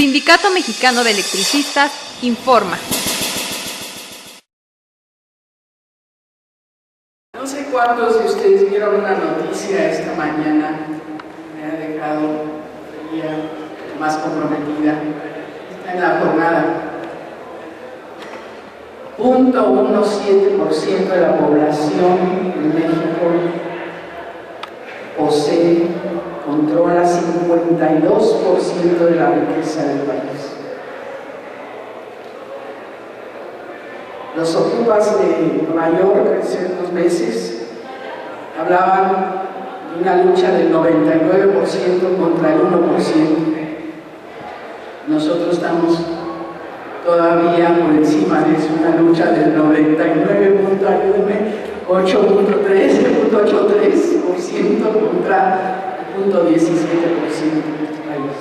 Sindicato Mexicano de Electricistas informa. No sé cuántos de ustedes vieron una noticia esta mañana, me ha dejado fría, más comprometida. Está en la jornada. 0.17% de la población en México controla 52% de la riqueza del país. Los ocupas de Nueva York hace unos meses hablaban de una lucha del 99% contra el 1%. Nosotros estamos todavía por encima de eso, una lucha del 8.83% contra el 0.17% de este país.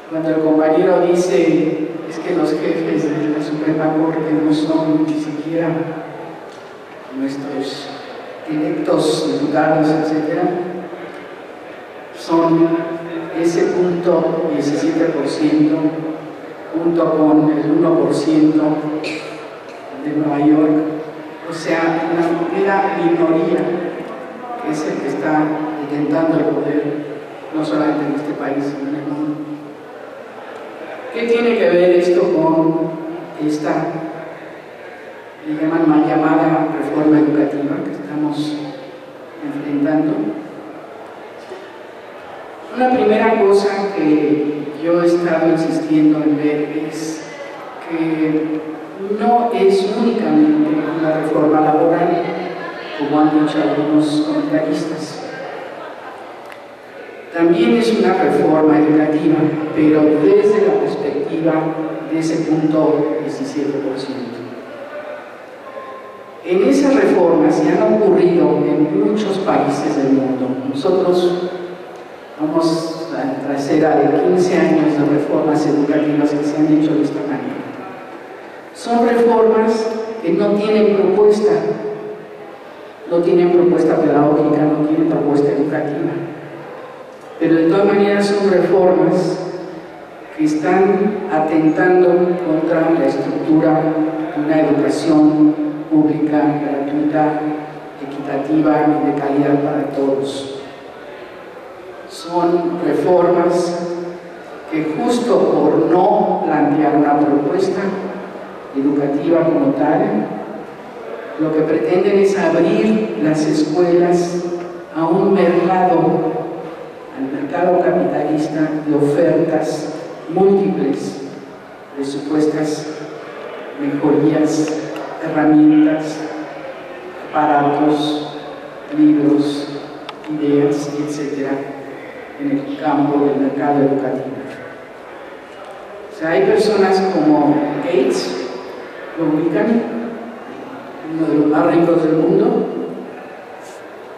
Cuando el compañero dice es que los jefes de la Suprema Corte no son ni siquiera nuestros electos diputados, etc., son ese 0.17% junto con el 1% de Nueva York, o sea, una mera minoría que es el que está intentando el poder, no solamente en este país, sino en el mundo. ¿Qué tiene que ver esto con esta, le llaman mal llamada reforma educativa que estamos enfrentando? Una primera cosa que yo he estado insistiendo en ver es que no es únicamente una reforma laboral, como han dicho algunos comentaristas. También es una reforma educativa, pero desde la perspectiva de ese 0.17%. En esas reformas se han ocurrido en muchos países del mundo. Nosotros vamos a la trasera de 15 años de reformas educativas que se han hecho de esta manera. Son reformas que no tienen propuesta pedagógica, no tienen propuesta educativa. Pero de todas maneras son reformas que están atentando contra la estructura de una educación pública, gratuita, equitativa y de calidad para todos. Son reformas que justo por no plantear una propuesta educativa como tal, lo que pretenden es abrir las escuelas a un mercado, al mercado capitalista de ofertas múltiples de supuestas mejorías, herramientas, aparatos, libros, ideas, etcétera, en el campo del mercado educativo. O sea, hay personas como Gates, lo ubican, uno de los más ricos del mundo,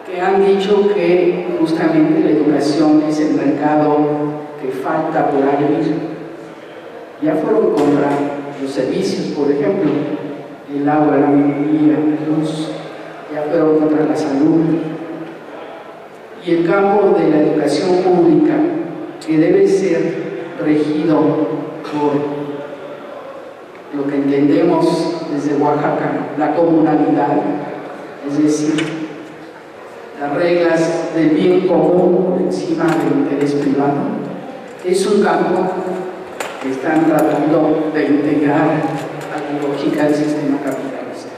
que han dicho que justamente la educación es el mercado que falta por abrir. Ya fueron contra los servicios, por ejemplo, el agua, la minería, la luz, ya fueron contra la salud. Y el campo de la educación pública, que debe ser regido por lo que entendemos desde Oaxaca, la comunalidad, es decir, las reglas del bien común por encima del interés privado, es un campo que están tratando de integrar a la lógica del sistema capitalista.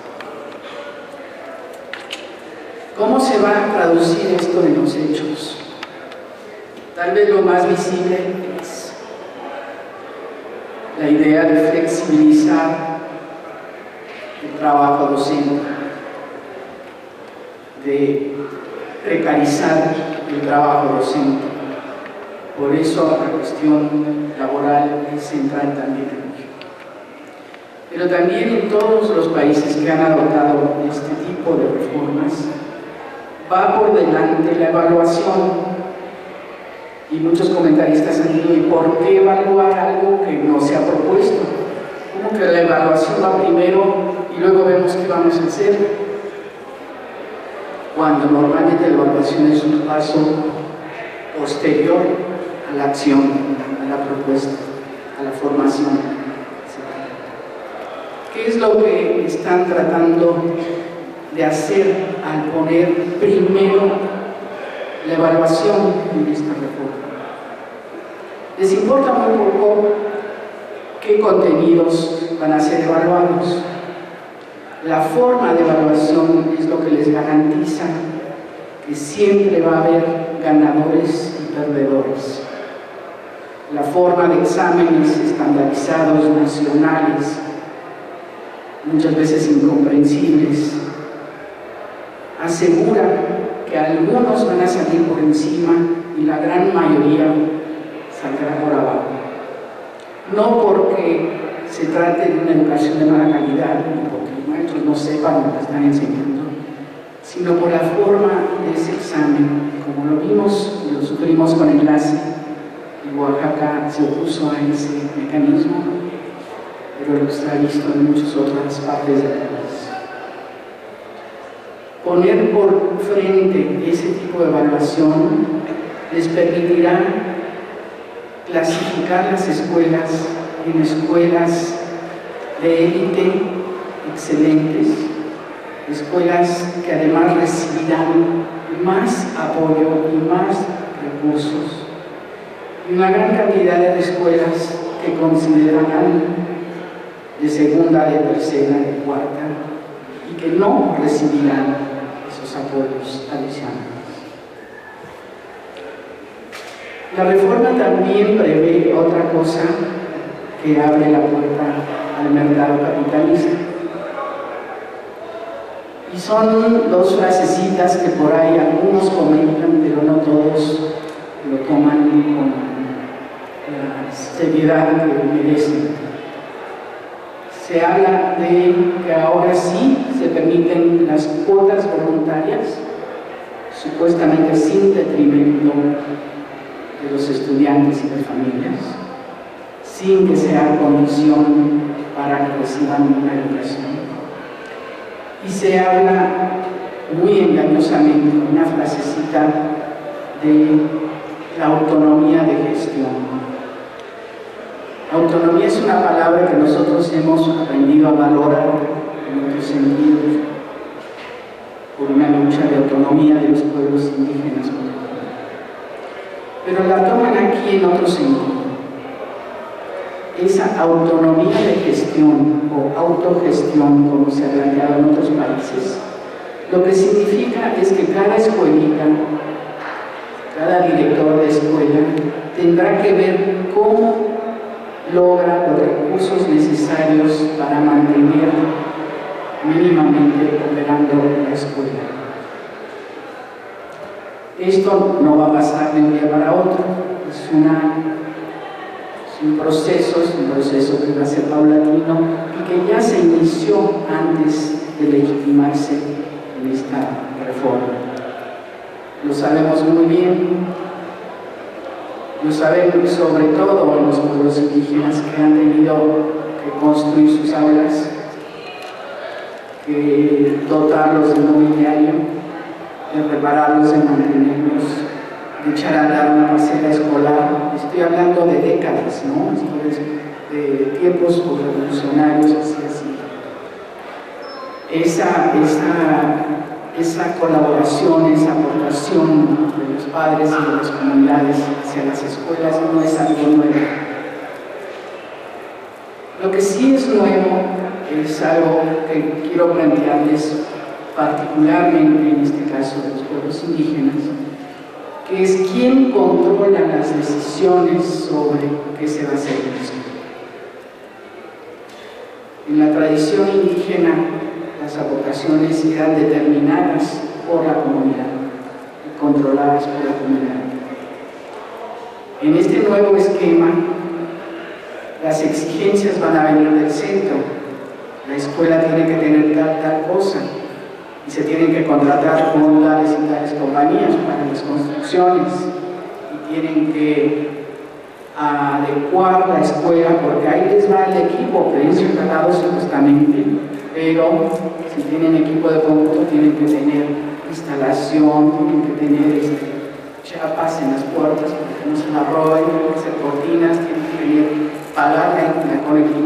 ¿Cómo se va a traducir esto en los hechos? Tal vez lo más visible es la idea de flexibilizar el trabajo docente, de precarizar el trabajo docente. Por eso la cuestión laboral es central también en México. Pero también en todos los países que han adoptado este tipo de reformas, va por delante la evaluación. Y muchos comentaristas han dicho, ¿y por qué evaluar algo que no se ha propuesto? ¿Cómo que la evaluación va primero y luego vemos qué vamos a hacer? Cuando normalmente la evaluación es un paso posterior a la acción, a la propuesta. a la formación. ¿Qué es lo que están tratando de hacer al poner primero la evaluación en esta reforma? Les importa muy poco qué contenidos van a ser evaluados. La forma de evaluación es lo que les garantiza que siempre va a haber ganadores y perdedores. La forma de exámenes estandarizados nacionales, muchas veces incomprensibles, asegura que algunos van a salir por encima y la gran mayoría saldrá por abajo. No porque se trate de una educación de mala calidad, ni porque los maestros no sepan lo que están enseñando, sino por la forma de ese examen. Como lo vimos y lo sufrimos con enlace, y Oaxaca se opuso a ese mecanismo, pero lo está visto en muchas otras partes del país. Poner por frente ese tipo de evaluación les permitirá clasificar las escuelas en escuelas de élite excelentes, escuelas que además recibirán más apoyo y más recursos, y una gran cantidad de escuelas que considerarán de segunda, de tercera, de cuarta, y que no recibirán esos apoyos adicionales. La reforma también prevé otra cosa que abre la puerta al mercado capitalista. Y son dos frasecitas que por ahí algunos comentan, pero no todos lo toman con la seriedad que merecen. Se habla de que ahora sí se permiten las cuotas voluntarias, supuestamente sin detrimento de los estudiantes y las familias, sin que sea condición para que reciban una educación. Y se habla muy engañosamente, una frasecita, de la autonomía de gestión. Autonomía es una palabra que nosotros hemos aprendido a valorar en otros sentidos, por una lucha de autonomía de los pueblos indígenas. Pero la toman aquí en otro sentido. Esa autonomía de gestión o autogestión, como se ha planteado en otros países, lo que significa es que cada escuelita, cada director de escuela, tendrá que ver cómo logra los recursos necesarios para mantener mínimamente operando la escuela. Esto no va a pasar de un día para otro, es un proceso que va a ser paulatino y que ya se inició antes de legitimarse en esta reforma. Lo sabemos muy bien, lo sabemos sobre todo en los pueblos indígenas que han tenido que construir sus aulas, que dotarlos de mobiliario, de prepararlos, de mantenerlos, de echar a andar una parcela escolar. Estoy hablando de décadas, ¿no? De tiempos revolucionarios, así. Esa colaboración, esa aportación de los padres y de las comunidades hacia las escuelas no es algo nuevo. Lo que sí es nuevo es algo que quiero plantearles particularmente en este caso de los pueblos indígenas, que es quién controla las decisiones sobre qué se va a hacer en la escuela. En la tradición indígena, las aportaciones eran determinadas por la comunidad y controladas por la comunidad. En este nuevo esquema, las exigencias van a venir del centro. La escuela tiene que tener tal cosa y se tienen que contratar con tales y tales compañías para las construcciones y tienen que adecuar la escuela porque ahí les va el equipo preinstalado supuestamente, pero si tienen equipo de cómputo tienen que tener instalación, tienen que tener chapas en las puertas para que no se la roben, tienen que hacer cortinas, tienen que tener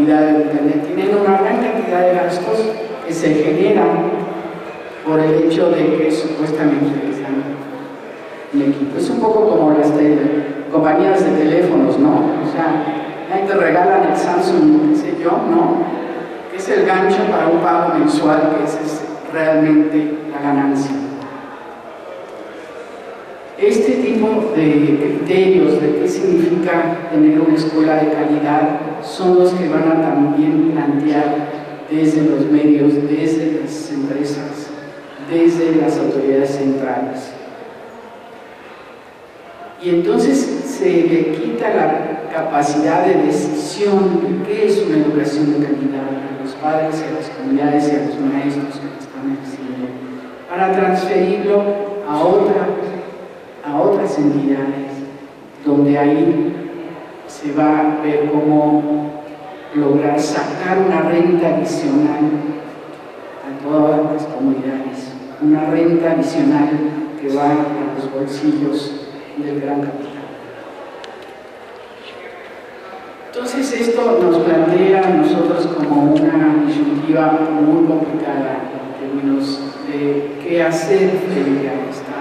calidad del Internet. Tienen una gran cantidad de gastos que se generan por el hecho de que supuestamente están en equipo. Es un poco como las compañías de teléfonos, ¿no? O sea, ahí te regalan el Samsung, qué sé yo, ¿no? Que es el gancho para un pago mensual, que esa es realmente la ganancia. Este tipo de criterios de qué significa tener una escuela de calidad son los que van a también plantear desde los medios, desde las empresas, desde las autoridades centrales. Y entonces se le quita la capacidad de decisión de qué es una educación de calidad a los padres, a las comunidades y a los maestros que lo están ejerciendo, para transferirlo a otras entidades, donde ahí se va a ver cómo lograr sacar una renta adicional a todas las comunidades, una renta adicional que va a los bolsillos del gran capital. Entonces esto nos plantea a nosotros como una disyuntiva muy complicada en términos de qué hacer frente a esta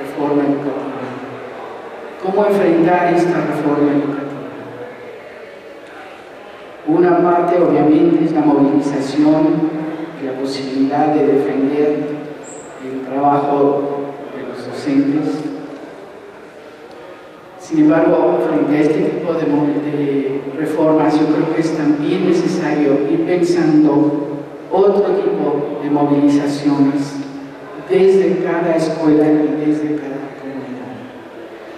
reforma educativa, cómo enfrentar esta reforma educativa. Una parte obviamente es la movilización y la posibilidad de defender el trabajo de los docentes. Sin embargo, frente a este tipo de reformas, yo creo que es también necesario ir pensando otro tipo de movilizaciones desde cada escuela y desde cada comunidad.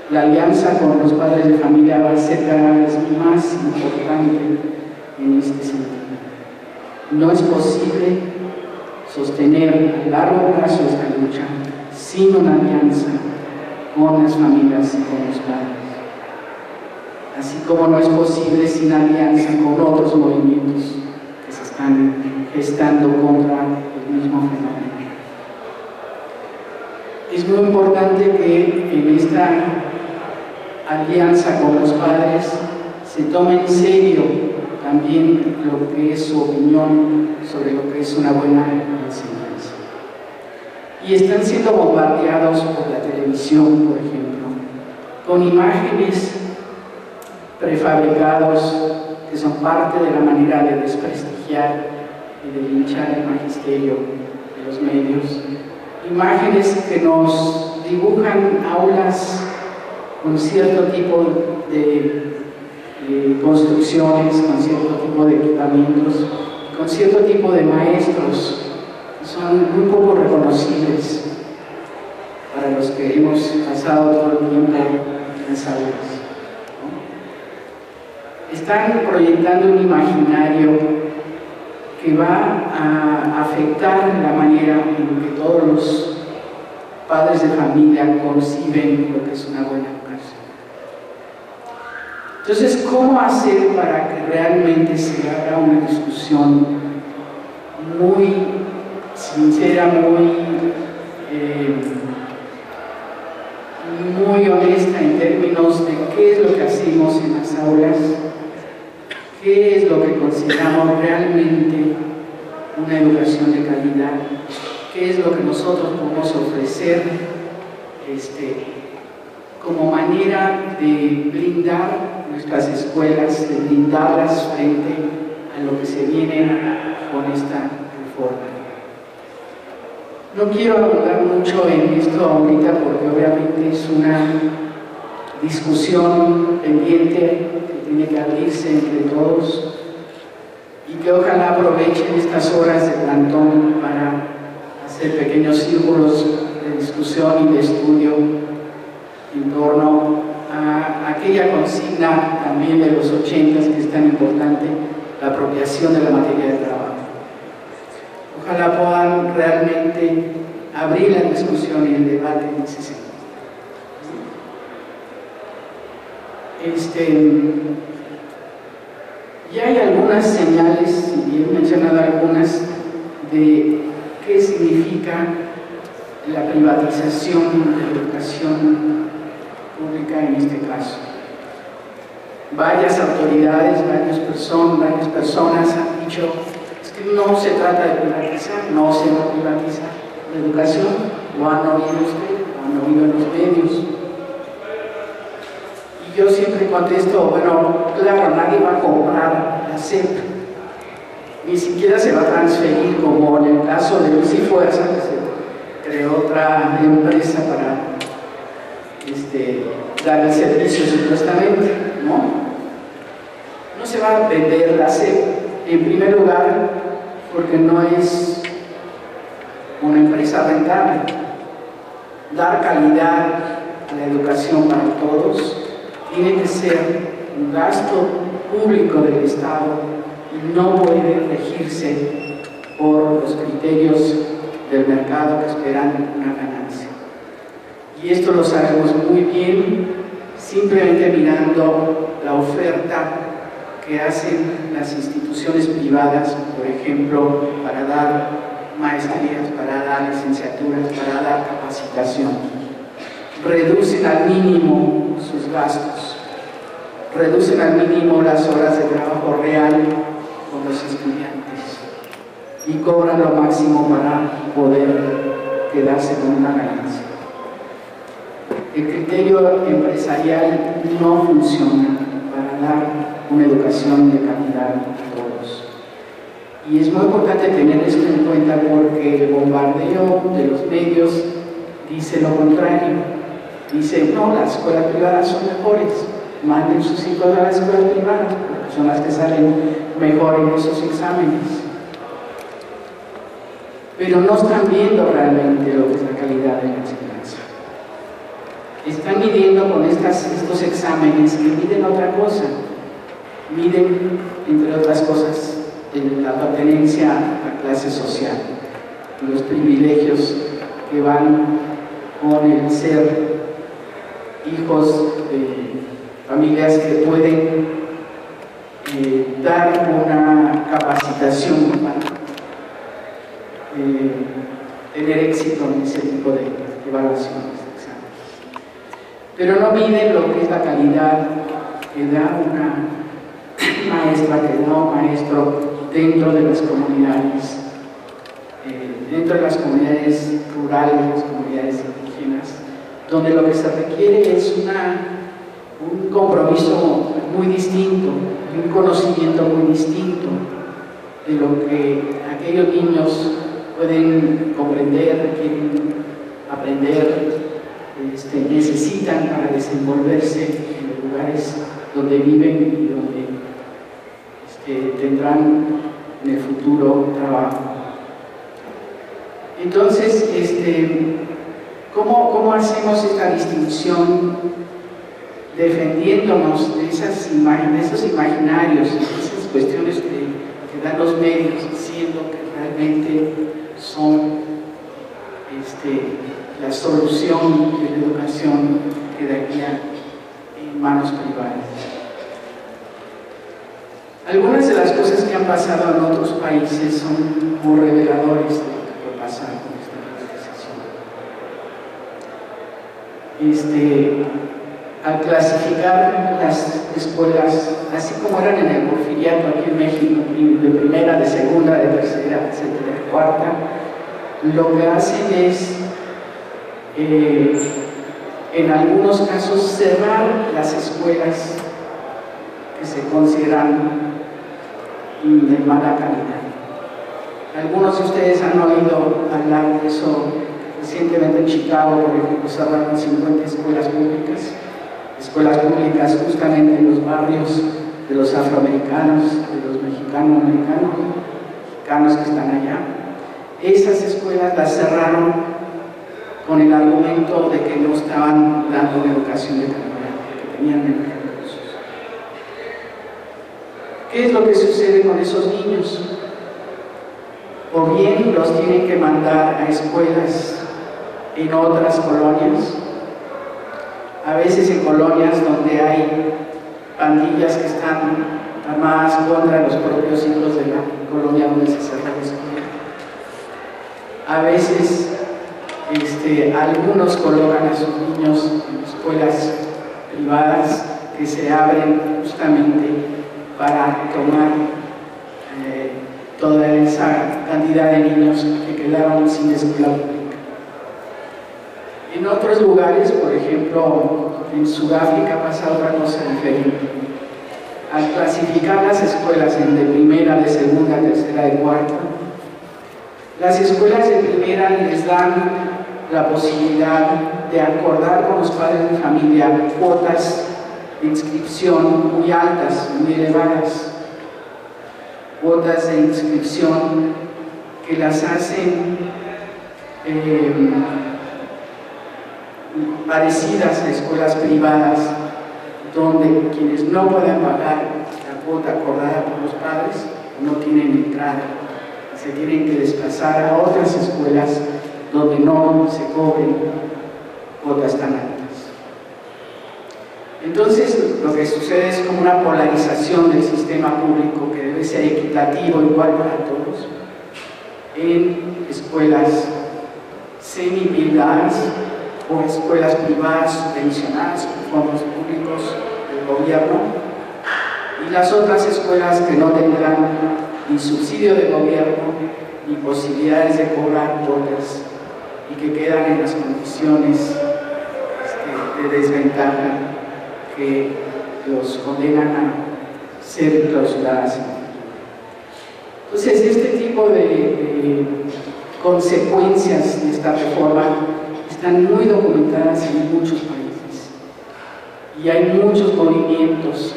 La alianza con los padres de familia va a ser cada vez más importante en este sentido. No es posible sostener a largo plazo esta lucha sin una alianza con las familias y con los padres, así como no es posible sin alianza con otros movimientos que se están gestando contra el mismo fenómeno. Es muy importante que en esta alianza con los padres se tome en serio también lo que es su opinión sobre lo que es una buena enseñanza. Y están siendo bombardeados por la televisión, por ejemplo, con imágenes prefabricados que son parte de la manera de desprestigiar y de linchar el magisterio de los medios. Imágenes que nos dibujan aulas con cierto tipo de construcciones, con cierto tipo de equipamientos, con cierto tipo de maestros que son muy poco reconocibles para los que hemos pasado todo el tiempo en las aulas, ¿no? Están proyectando un imaginario que va a afectar la manera en que todos los padres de familia conciben lo que es una buena educación. Entonces, ¿cómo hacer para que realmente se haga una discusión muy sincera, muy honesta en términos de qué es lo que hacemos en las aulas, qué es lo que consideramos realmente una educación de calidad, qué es lo que nosotros podemos ofrecer como manera de blindar nuestras escuelas, de blindarlas frente a lo que se viene con esta reforma? No quiero abundar mucho en esto ahorita porque obviamente es una discusión pendiente que tiene que abrirse entre todos y que ojalá aprovechen estas horas de plantón para hacer pequeños círculos de discusión y de estudio en torno a aquella consigna también de los 80s que es tan importante, la apropiación de la materia de trabajo. Ojalá puedan realmente abrir la discusión y el debate en ese sentido. Ya hay algunas señales, y he mencionado algunas, de qué significa la privatización de la educación pública en este caso. Varias autoridades, varias personas han dicho, es que no se trata de privatizar, no se va a privatizar la educación, lo han oído ustedes, lo han oído en los medios. Y yo siempre contesto, bueno, claro, nadie va a comprar la SEP, ni siquiera se va a transferir, como en el caso de Luz y Fuerza, que se creó otra empresa para dar el servicio supuestamente, ¿no? No se va a vender la SEP, en primer lugar, porque no es una empresa rentable. Dar calidad a la educación para todos tiene que ser un gasto público del Estado y no puede regirse por los criterios del mercado que esperan una ganancia. Y esto lo sabemos muy bien simplemente mirando la oferta que hacen las instituciones privadas, por ejemplo, para dar maestrías, para dar licenciaturas, para dar capacitación. Reducen al mínimo sus gastos, reducen al mínimo las horas de trabajo real con los estudiantes y cobran lo máximo para poder quedarse con una ganancia. El criterio empresarial no funciona para dar una educación de calidad a todos. Y es muy importante tener esto en cuenta porque el bombardeo de los medios dice lo contrario. Dice, no, las escuelas privadas son mejores, manden sus hijos a las escuelas privadas, porque son las que salen mejor en esos exámenes. Pero no están viendo realmente lo que es la calidad de la enseñanza. Están midiendo con estos exámenes que miden otra cosa. Miden, entre otras cosas, la pertenencia a clase social, los privilegios que van con el ser hijos de familias que pueden dar una capacitación para tener éxito en ese tipo de evaluaciones. Pero no miden lo que es la calidad que da una maestra, que da un maestro dentro de las comunidades, rurales, las comunidades indígenas, donde lo que se requiere es un compromiso muy distinto, un conocimiento muy distinto de lo que aquellos niños pueden comprender, quieren aprender, necesitan para desenvolverse en los lugares donde viven y donde tendrán en el futuro trabajo. Entonces, ¿cómo hacemos esta distinción defendiéndonos de esas imágenes, de esos imaginarios, de esas cuestiones que dan los medios, diciendo que realmente son la solución de la educación quedaría en manos privadas? Algunas de las cosas que han pasado en otros países son muy reveladores de lo que puede pasar con esta privatización. Al clasificar las escuelas, así como eran en el Porfiriato aquí en México, de primera, de segunda, de tercera, etcétera, de cuarta, lo que hacen es, en algunos casos, cerrar las escuelas que se consideran de mala calidad. Algunos de ustedes han oído hablar de eso. Recientemente en Chicago, por ejemplo, cerraron 50 escuelas públicas justamente en los barrios de los afroamericanos, de los mexicanos que están allá. Esas escuelas las cerraron con el argumento de que no estaban dando una educación de calidad, que tenían menos recursos. ¿Qué es lo que sucede con esos niños? O bien los tienen que mandar a escuelas en otras colonias, a veces en colonias donde hay pandillas que están armadas contra los propios hijos de la colonia donde se cerró la escuela. A veces algunos colocan a sus niños en escuelas privadas que se abren justamente para tomar toda esa cantidad de niños que quedaron sin escuela pública. En otros lugares, por ejemplo, en Sudáfrica pasa otra cosa diferente. Al clasificar las escuelas en de primera, de segunda, tercera, de cuarta, las escuelas de primera les dan la posibilidad de acordar con los padres de familia cuotas de inscripción muy altas, muy elevadas, cuotas de inscripción que las hacen parecidas a escuelas privadas, donde quienes no pueden pagar la cuota acordada por los padres no tienen entrada, se tienen que desplazar a otras escuelas donde no se cobren cuotas tan altas. Entonces, lo que sucede es como una polarización del sistema público que debe ser equitativo, igual para todos, en escuelas semi-privadas o escuelas privadas subvencionadas con fondos públicos del gobierno, y las otras escuelas que no tendrán ni subsidio de gobierno ni posibilidades de cobrar cuotas y que quedan en las condiciones de desventaja que los condenan a ser clausuradas. Entonces, este tipo de consecuencias de esta reforma están muy documentadas en muchos países y hay muchos movimientos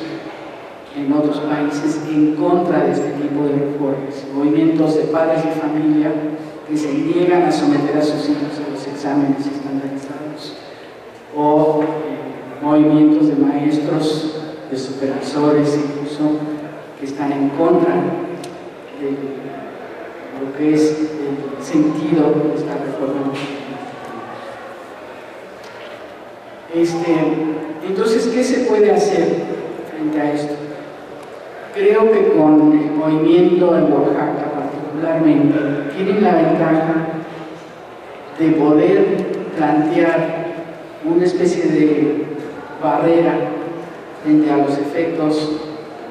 en otros países en contra de este tipo de reformas, movimientos de padres de familia que se niegan a someter a sus hijos a los exámenes estandarizados, o movimientos de maestros, de supervisores incluso, que están en contra de lo que es el sentido de esta reforma. Entonces, ¿qué se puede hacer frente a esto? Creo que con el movimiento en Oaxaca particularmente tienen la ventaja de poder plantear una especie de barrera frente a los efectos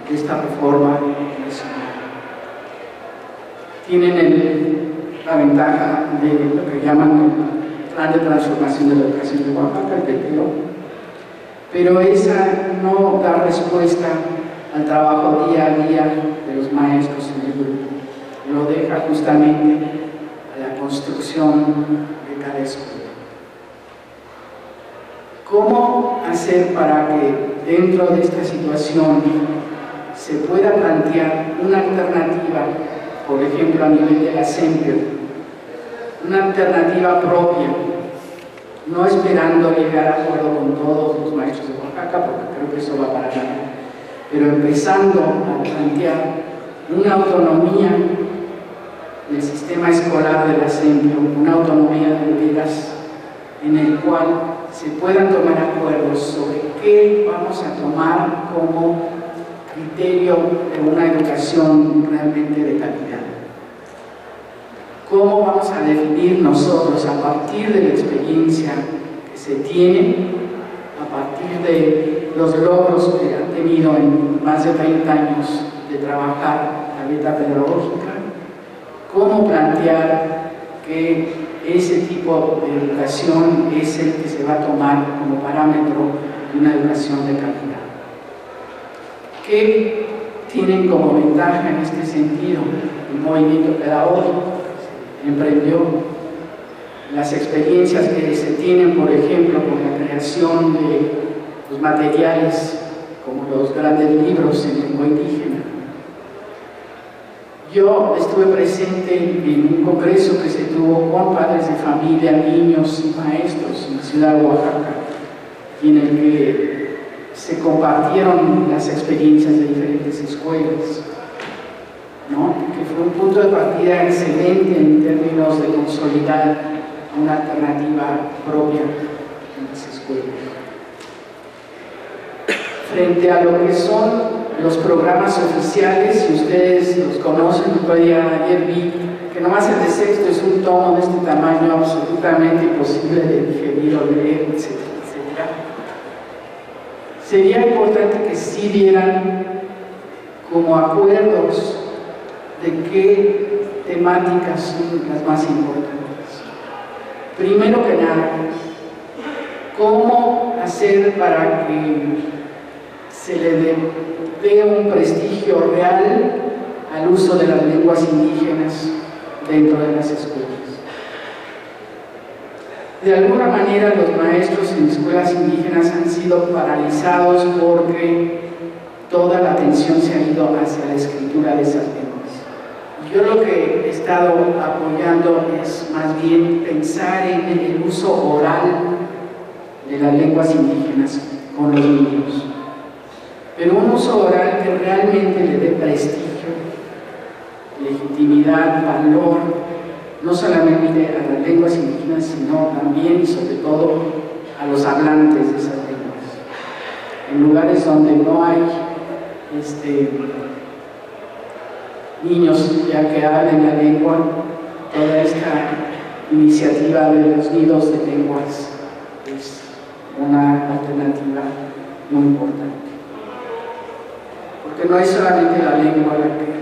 de esta reforma nacional. Tienen la ventaja de lo que llaman el Plan de Transformación de la Educación de Oaxaca, el PTO, pero esa no da respuesta al trabajo día a día de los maestros en el grupo, lo deja justamente a la construcción de cada escuela. ¿Cómo hacer para que dentro de esta situación se pueda plantear una alternativa, por ejemplo a nivel de la SEMPEO, una alternativa propia, no esperando llegar a acuerdo con todos los maestros de Oaxaca, porque creo que eso va para nada, pero empezando a plantear una autonomía del sistema escolar de la SEMPEO, una autonomía de veras en el cual se puedan tomar acuerdos sobre qué vamos a tomar como criterio de una educación realmente de calidad. ¿Cómo vamos a definir nosotros, a partir de la experiencia que se tiene, a partir de los logros que han tenido en más de 30 años de trabajar la beta pedagógica, cómo plantear que ese tipo de educación es el que se va a tomar como parámetro de una educación de calidad? ¿Qué tienen como ventaja en este sentido el movimiento pedagógico que se emprendió? Las experiencias que se tienen, por ejemplo, con la creación de los materiales como los grandes libros en lengua indígena. Yo estuve presente en un congreso que se tuvo con padres de familia, niños y maestros en la ciudad de Oaxaca, y en el que se compartieron las experiencias de diferentes escuelas, ¿no? Que fue un punto de partida excelente en términos de consolidar una alternativa propia en las escuelas. Frente a lo que son los programas oficiales, si ustedes los conocen, ayer vi que nomás el de sexto es un tomo de este tamaño absolutamente imposible de digerir o leer, etcétera, etcétera. sería importante que sí dieran como acuerdos de qué temáticas son las más importantes. Primero que nada, cómo hacer para que se le dé un prestigio real al uso de las lenguas indígenas dentro de las escuelas. De alguna manera los maestros en escuelas indígenas han sido paralizados porque toda la atención se ha ido hacia la escritura de esas lenguas. Yo lo que he estado apoyando es más bien pensar en el uso oral de las lenguas indígenas con los niños, pero un uso oral que realmente le dé prestigio, legitimidad, valor, no solamente a las lenguas indígenas, sino también y sobre todo a los hablantes de esas lenguas. En lugares donde no hay niños ya que hablen la lengua, toda esta iniciativa de los nidos de lenguas es una alternativa muy importante. Porque no es solamente la lengua la que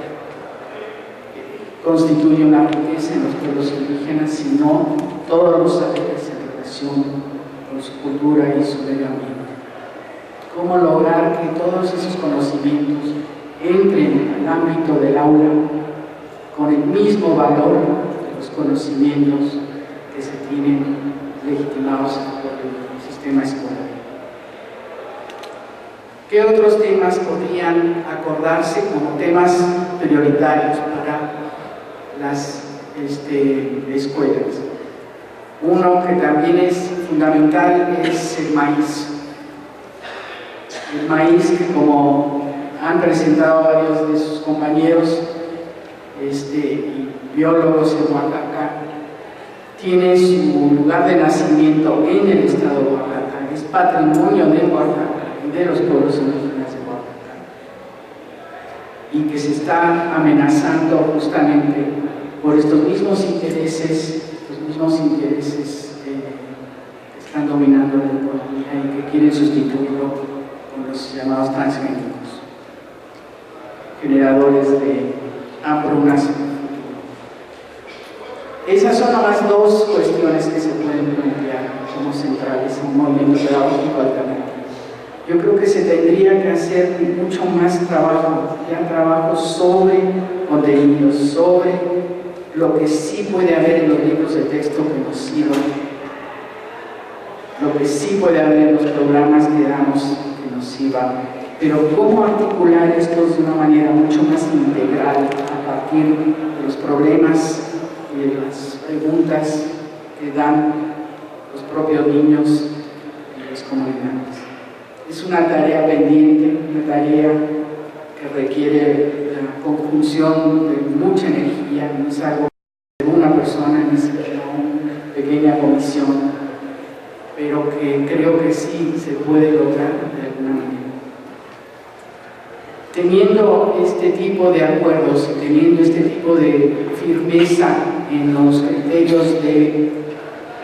constituye una riqueza en los pueblos indígenas, sino todos los saberes en relación con su cultura y su medio ambiente. Cómo lograr que todos esos conocimientos entren al ámbito del aula con el mismo valor de los conocimientos que se tienen legitimados por el sistema escolar. ¿Qué otros temas podrían acordarse como temas prioritarios para las escuelas? Uno que también es fundamental es el maíz. El maíz que, como han presentado varios de sus compañeros y biólogos en Oaxaca, tiene su lugar de nacimiento en el estado de Oaxaca, es patrimonio de Oaxaca y de los pueblos indígenas de Oaxaca, y que se está amenazando justamente por estos mismos intereses que están dominando la economía y que quieren sustituirlo con los llamados transgénicos, generadores de hambrunas en el futuro. Esas son nomás dos cuestiones que se pueden plantear como centrales en un movimiento pedagógico alternativo. Yo creo que se tendría que hacer mucho más trabajo, ya trabajo sobre contenidos, sobre lo que sí puede haber en los libros de texto que nos sirvan, lo que sí puede haber en los programas que damos que nos sirvan, pero cómo articular estos de una manera mucho más integral a partir de los problemas y de las preguntas que dan los propios niños y las comunidades. Es una tarea pendiente, una tarea que requiere la conjunción de mucha energía, no es algo de una persona, ni siquiera una pequeña comisión, pero que creo que sí se puede lograr de alguna manera. Teniendo este tipo de acuerdos, teniendo este tipo de firmeza en los criterios de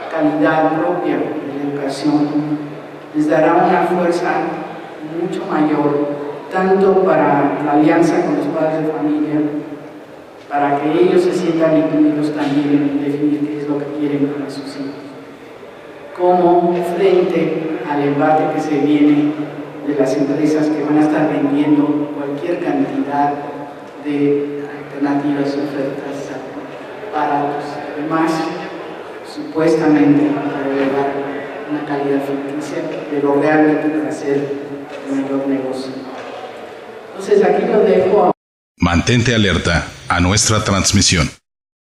calidad propia de la educación, les dará una fuerza mucho mayor, tanto para la alianza con los padres de familia, para que ellos se sientan incluidos también en definir qué es lo que quieren para sus hijos, como frente al embate que se viene de las empresas que van a estar vendiendo cualquier cantidad de alternativas, ofertas, aparatos, además supuestamente para elevar una calidad ficticia, pero realmente para hacer un mayor negocio. Entonces aquí lo dejo. Mantente alerta a nuestra transmisión.